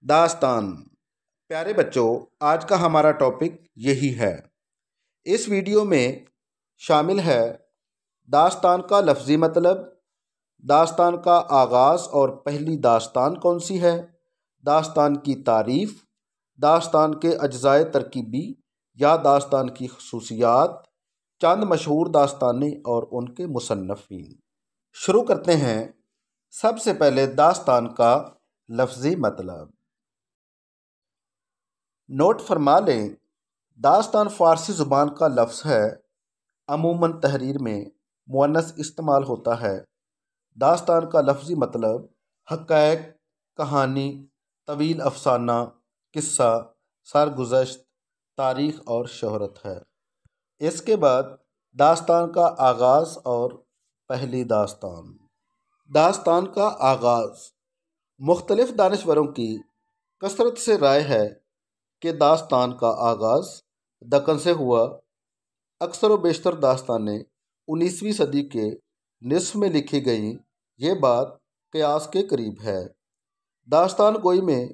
दास्तान। प्यारे बच्चों, आज का हमारा टॉपिक यही है। इस वीडियो में शामिल है दास्तान का लफ्ज़ी मतलब, दास्तान का आगाज़ और पहली दास्तान कौन सी है, दास्तान की तारीफ़, दास्तान के अज्ज़ाए तरकीबी या दास्तान की ख़ुसूसियात, चंद मशहूर दास्तानें और उनके मुसन्नफ़ीन। शुरू करते हैं। सबसे पहले दास्तान का लफ्ज़ी मतलब। नोट फरमा लें, दास्तान फ़ारसी ज़ुबान का लफ्ज़ है। अमूमन तहरीर में मुअन्नस इस्तेमाल होता है। दास्तान का लफ्ज़ी मतलब हक़ाइक़, कहानी, तवील अफ़साना, किस्सा, सरगुज़श्त, तारीख़ और शोहरत है। इसके बाद दास्तान का आगाज़ और पहली दास्तान। दास्तान का आगाज़। मुख्तलिफ़ दानिशवरों की कसरत से राय है कि दास्तान का आगाज़ दक्कन से हुआ। अक्सर व बेशतर दास्तानें 19वीं सदी के निस्फ़ में लिखी गईं। ये बात क़ियास के करीब है। दास्तान गोई में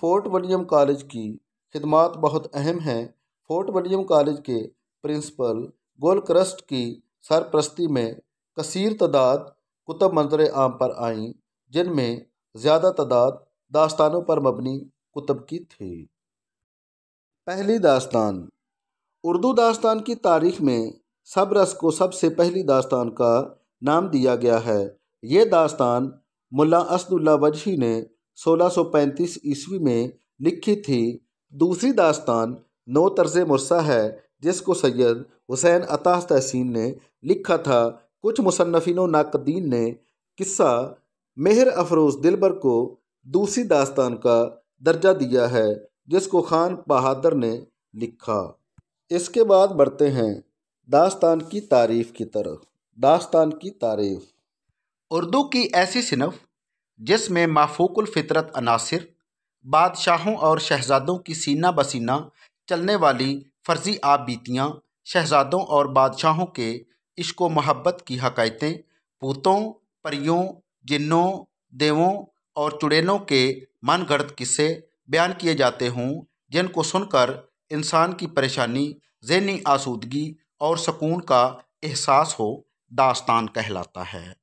फ़ोर्ट विलियम कॉलेज की खिदमात बहुत अहम हैं। फ़ोर्ट विलियम कॉलेज के प्रिंसिपल गोलक्रस्ट की सरपरस्ती में कसीर तादाद कुतब मंज़र आम पर आईं, जिनमें ज़्यादा तादाद दास्तानों पर मबनी कुतब की थी। पहली दास्तान। उर्दू दास्तान की तारीख़ में सबरस को सबसे पहली दास्तान का नाम दिया गया है। ये दास्तान मुल्ला असदुल्ला वजही ने 1635 ईस्वी में लिखी थी। दूसरी दास्तान नौ तर्ज़ मुर्सा है, जिसको सैयद हुसैन अता तहसीन ने लिखा था। कुछ मुसन्नफ़ीन व नाक़दीन ने किस्सा मेहर अफ़रोज़ दिलबर को दूसरी दास्तान का दर्जा दिया है, जिसको खान बहादुर ने लिखा। इसके बाद बढ़ते हैं दास्तान की तारीफ़ की तरफ। दास्तान की तारीफ़। उर्दू की ऐसी सिनफ जिसमें माफ़ूकुल फ़ितरत अनासिर, बादशाहों और शहज़ादों की सीना बसीना चलने वाली फ़र्ज़ी आप बीतियाँ, शहज़ादों और बादशाहों के इश्क़ व मोहब्बत की हक़ाइक़ें, भूतों, परियों, जिन्नों, देवों और चुड़ैलों के मनगढ़ंत किस्से बयान किए जाते हों, जिनको सुनकर इंसान की परेशानी, ज़हनी आसूदगी और सुकून का एहसास हो, दास्तान कहलाता है।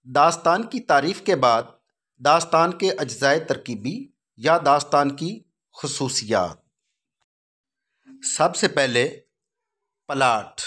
दास्तान की तारीफ़ के बाद दास्तान के अज्ज़ाए तरकीबी या दास्तान की ख़ुसूसियात। सबसे पहले प्लाट।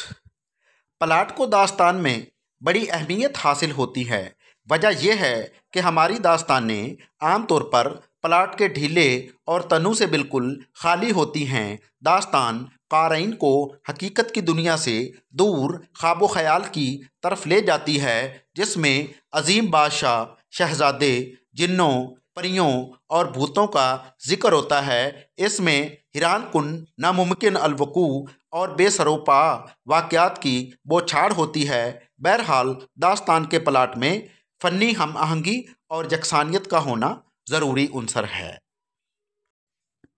प्लाट को दास्तान में बड़ी अहमियत हासिल होती है। वजह यह है कि हमारी दास्तानें आमतौर पर प्लाट के ढीले और तनु से बिल्कुल खाली होती हैं। दास्तान क़ारीन को हकीकत की दुनिया से दूर ख्वाब ख़याल की तरफ ले जाती है, जिसमें अजीम बादशाह, शहज़ादे, जिन्नों, परियों और भूतों का जिक्र होता है। इसमें हैरानकुन, नामुमकिन अलवकू और बेसरोपा वाक़यात की बौछार होती है। बहरहाल दास्तान के प्लाट में फ़न्नी हम आहंगी और यकसानियत का होना ज़रूरी उनसर है।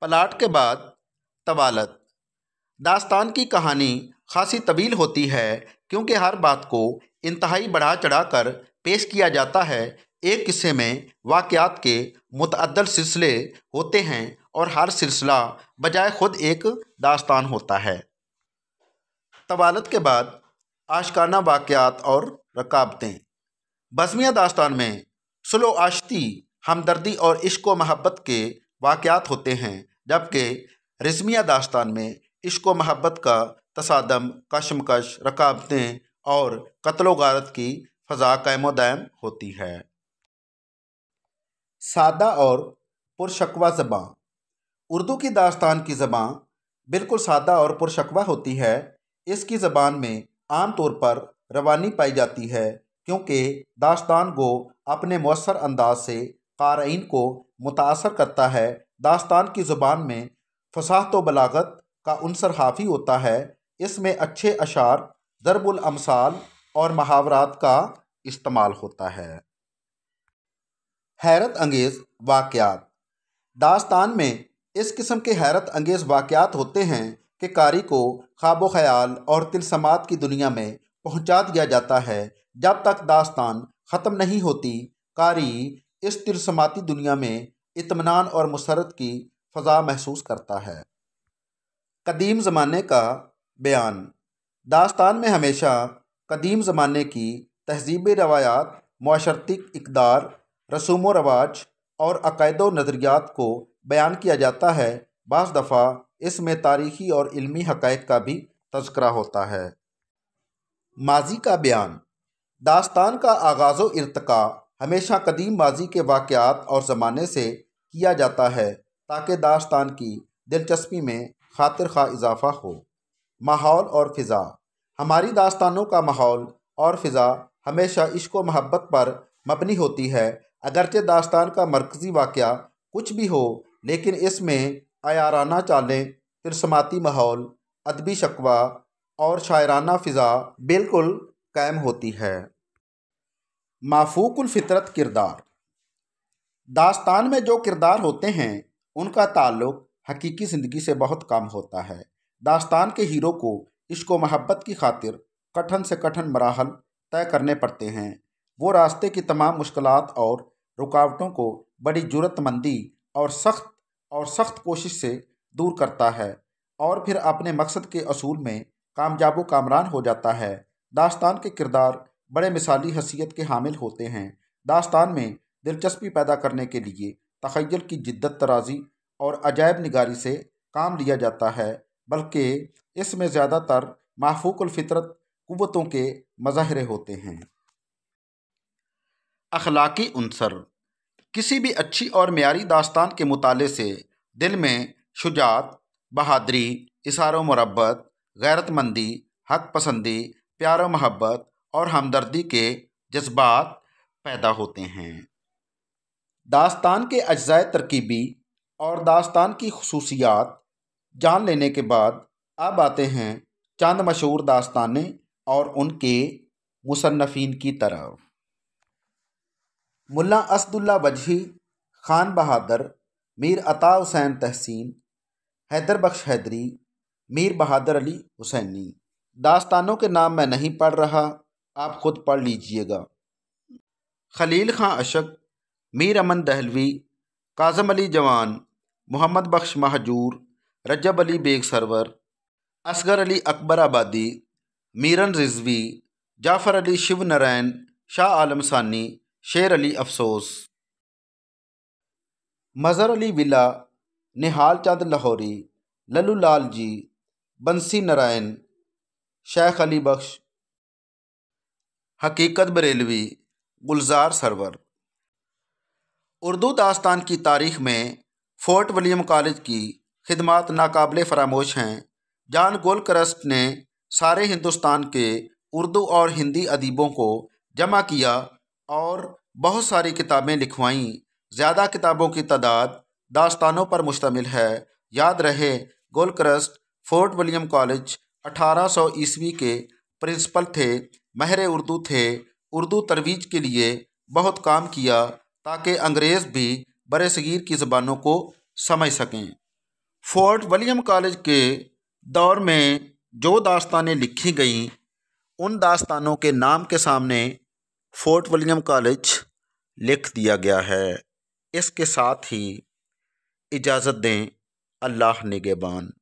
प्लाट के बाद तवालत। दास्तान की कहानी खासी तवील होती है, क्योंकि हर बात को इंतहाई बढ़ा चढ़ा कर पेश किया जाता है। एक किस्से में वाक़यात के मुतअद्दद सिलसिले होते हैं और हर सिलसिला बजाय खुद एक दास्तान होता है। तवालत के बाद आशिकाना वाक़यात और रकाबतें। बज़मिया दास्तान में सुलह व आशिती, हमदर्दी और इश्क़ व मोहब्बत के वाक़यात होते हैं, जबकि रिज़मिया दास्तान में इश्क़ व मोहब्बत का तसादम, कशमकश, रकाबतें और क़त्ल व गारत की फ़ज़ा कायम दायम होती है। सादा और पुरशकवा ज़बां। उर्दू की दास्तान की ज़बां बिल्कुल सादा और पुरशकवा होती है। इसकी ज़बान में आम तौर पर रवानी पाई जाती है, क्योंकि दास्तान गो अपने मुअस्सर अंदाज से क़ारीन को मुतासर करता है। दास्तान की ज़ुबान में फ़साहत व बलागत का उनसर हावी होता है। इसमें अच्छे अशार, ज़रबुल अमसाल और मुहावरात का इस्तेमाल होता है। हैरत अंगेज़ वाक़यात। दास्तान में इस किस्म के हैरत अंगेज़ वाक़यात होते हैं कि कारी को ख्वाब व ख़याल और तिलस्मात की दुनिया में पहुंचा दिया जाता है। जब तक दास्तान ख़त्म नहीं होती, कारी इस तिलस्माती दुनिया में इत्मीनान और मुसर्रत की फ़ज़ा महसूस करता है। कदीम ज़माने का बयान। दास्तान में हमेशा कदीम ज़माने की तहज़ीबी रवायात, मुआशरती इक़दार, रसूम व रवाज और अक़ायद व नज़रियात को बयान किया जाता है। बाज़ दफ़ा इसमें तारीख़ी और इल्मी हक़ाइक़ का भी तज़किरा होता है। माज़ी का बयान। दास्तान का आगाज़ व इर्तिक़ा हमेशा कदीम माज़ी के वाक़यात और ज़माने से किया जाता है ताकि दास्तान की दिलचस्पी में खातिर खा इजाफ़ा हो। माहौल और फ़िज़ा। हमारी दास्तानों का माहौल और फ़िज़ा हमेशा इश्क व मोहब्बत पर मबनी होती है। अगरचे दास्तान का मरकज़ी वाक़या कुछ भी हो, लेकिन इसमें आयाराना चालें, तिरसमाती माहौल, अदबी शक़वा और शायराना फ़िज़ा बिल्कुल कायम होती है। माफ़ूकुल फ़ितरत किरदार। दास्तान में जो किरदार होते हैं उनका ताल्लुक़ हकीकी ज़िंदगी से बहुत कम होता है। दास्तान के हीरो को इश्क व मोहब्बत की खातिर कठिन से कठिन मराहल तय करने पड़ते हैं। वो रास्ते की तमाम मुश्किलात और रुकावटों को बड़ी जुर्रतमंदी और सख्त कोशिश से दूर करता है और फिर अपने मकसद के असूल में कामयाब व कामरान हो जाता है। दास्तान के किरदार बड़े मिसाली हैसियत के हामिल होते हैं। दास्तान में दिलचस्पी पैदा करने के लिए तख़य्युल की जिद्दत तराज़ी और अजायब निगारी से काम लिया जाता है, बल्कि इसमें ज़्यादातर माफ़ूकुल फ़ितरत क़ुव्वतों के मज़ाहिरे होते हैं। अखलाकी उन्सर। किसी भी अच्छी और मेयारी दास्तान के मुताले से दिल में शुजाअत, बहादुरी, इसारो मुरब्बत, गैरतमंदी, हक़ पसंदी, प्यार व मोहब्बत और हमदर्दी के जज्बात पैदा होते हैं। दास्तान के अज्ज़ाए तरकीबी और दास्तान की खुसूसियात जान लेने के बाद अब आते हैं चंद मशहूर दास्तानें और उनके मुसन्नफ़ीन की तरफ। मुल्ला असदुल्ला वजही, खान बहादुर, मीर अता हुसैन तहसीन, हैदर बख्श हैदरी, मीर बहादुर अली हुसैनी। दास्तानों के नाम मैं नहीं पढ़ रहा, आप खुद पढ़ लीजिएगा। खलील खां अशक, मीर अमन दहलवी, काज़म अली जवान, मोहम्मद बख्श महजूर, रजब अली बेग सरवर, असगर अली अकबर आबादी, मीरन रिजवी, जाफ़र अली शिव नारायण, शाह आलम सानी, शेर अली अफसोस, मज़हर अली विला, निहाल चंद लाहौरी, लल्लू लाल जी, बंसी नारायण, शेख अली बख्श, हकीकत बरेलवी, गुलजार सरवर। उर्दू दास्तान की तारीख़ में फ़ोर्ट विलियम कॉलेज की खिदमात नाकाबिले फ़रामोश हैं। जॉन गोल्डक्रस्ट ने सारे हिंदुस्तान के उर्दू और हिंदी अदीबों को जमा किया और बहुत सारी किताबें लिखवाईं। ज़्यादा किताबों की तादाद दास्तानों पर मुश्तमिल है। याद रहे, गोल्डक्रस्ट फ़ोर्ट विलियम कॉलेज 1800 ईस्वी के प्रिंसिपल थे, माहिर उर्दू थे। उर्दू तरवीज के लिए बहुत काम किया ताकि अंग्रेज़ भी बरसगीर की ज़बानों को समझ सकें। फ़ोर्ट विलियम कॉलेज के दौर में जो दास्तानें लिखी गईं, उन दास्तानों के नाम के सामने फ़ोर्ट विलियम कॉलेज लिख दिया गया है। इसके साथ ही इजाज़त दें। अल्लाह निगहबान।